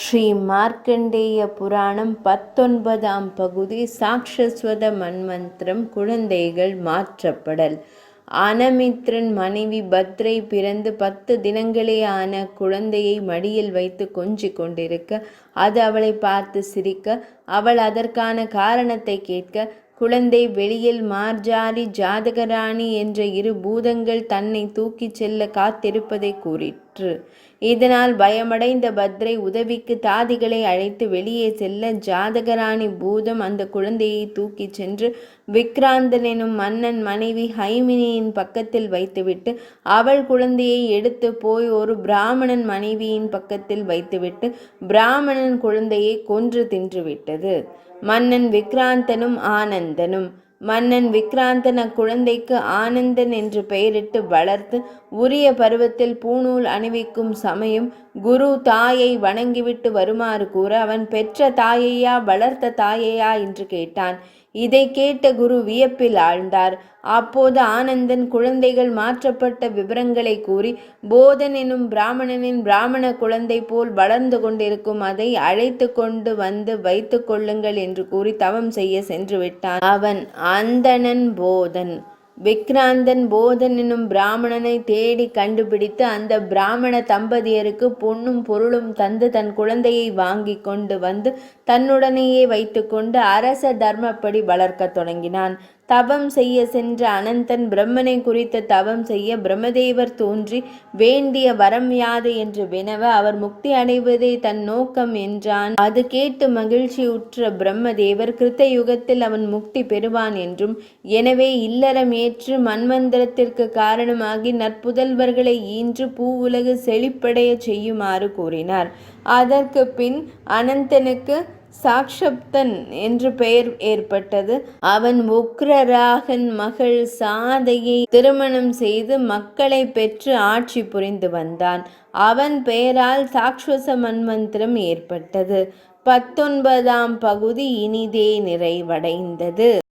ஸ்ரீ மார்க்கண்டேய புராணம் 19ஆம் பகுதி சாக்ஷஸ்வத மன்வந்திரம் குழந்தைகள் மாற்றப்படல். அனமித்ரன் மனைவி பத்ரை பிறந்து 10 தினங்களே ஆன குழந்தையை மடியில் வைத்து கொஞ்சிக் கொண்டிருக்க, அது அவளை பார்த்து சிரிக்க, அவள் அதற்கான காரணத்தை கேட்க, குழந்தை வெளியில் மார்ஜாரி ஜாதகராணி என்ற 2 பூதங்கள் தன்னை தூக்கிச் செல்ல காத்திருப்பதை கூறிற்று. இதனால் பயமடைந்த பத்ரை உதவிக்கு தாதிகளை அழைத்து வெளியே செல்ல, ஜாதகராணி பூதம் அந்த குழந்தையை தூக்கிச் சென்று விக்ராந்தன் எனும் மன்னன் மனைவி ஹைமினியின் பக்கத்தில் வைத்துவிட்டு, அவள் குழந்தையை எடுத்து போய் ஒரு பிராமணன் மனைவியின் பக்கத்தில் வைத்துவிட்டு, பிராமணன் குழந்தையை கொன்று தின்றுவிட்டது. மன்னன் விக்ராந்தனும் ஆனந்தனும். மன்னன் விக்ராந்தன் அக்குழந்தைக்கு ஆனந்தன் என்று பெயரிட்டு வளர்த்து, உரிய பருவத்தில் பூணூல் அணிவிக்கும் சமயம் குரு தாயை வணங்கிவிட்டு வருமாறு கூற, அவன் பெற்ற தாயையா வளர்த்த தாயையா என்று கேட்டான். இதை கேட்ட குரு வியப்பில் ஆழ்ந்தார். அப்போது ஆனந்தன் குழந்தைகள் மாற்றப்பட்ட விவரங்களை கூறி, போதன் எனும் பிராமணனின் பிராமண குழந்தை போல் வளர்ந்து கொண்டிருக்கும் அதை அழைத்து கொண்டு வந்து வைத்து கொள்ளுங்கள் என்று கூறி தவம் செய்ய சென்று விட்டான். அவன் அந்தணன் போதன். விக்ராந்தன் போதன் எனும் பிராமணனை தேடி கண்டுபிடித்து, அந்த பிராமண தம்பதியருக்கு பொன்னும் பொருளும் தந்து தன் குழந்தையை வாங்கி கொண்டு வந்து தன்னுடனேயே வைத்து கொண்டு அரச தர்மப்படி வளர்க்க தொடங்கினான். தவம் செய்ய சென்ற அனந்தன் பிரம்மனை குறித்த தவம் செய்ய பிரம்மதேவர் தோன்றி வேண்டிய வரம் யாது என்று வினவ, அவர் முக்தி அடைவதே தன் நோக்கம் என்றான். அது கேட்டு மகிழ்ச்சியுற்ற பிரம்மதேவர், கிருத்த யுகத்தில் அவன் முக்தி பெறுவான் என்றும், எனவே இல்லறம் ஏற்று மன்வந்திரத்திற்கு காரணமாகி நற்புதல்வர்களை ஈன்று பூவுலகு செழிப்படைய செய்யுமாறு கூறினார். அதற்கு பின் அனந்தனுக்கு சாக்ஷப்தன் என்று பெயர் ஏற்பட்டது. அவன் உக்ரராகன் மகள் சாதையை திருமணம் செய்து மக்களை பெற்று ஆட்சி புரிந்து வந்தான். அவன் பெயரால் சாக்ஷச மன்வந்திரம் ஏற்பட்டது. 19ஆம் பகுதி இனிதே நிறைவடைந்தது.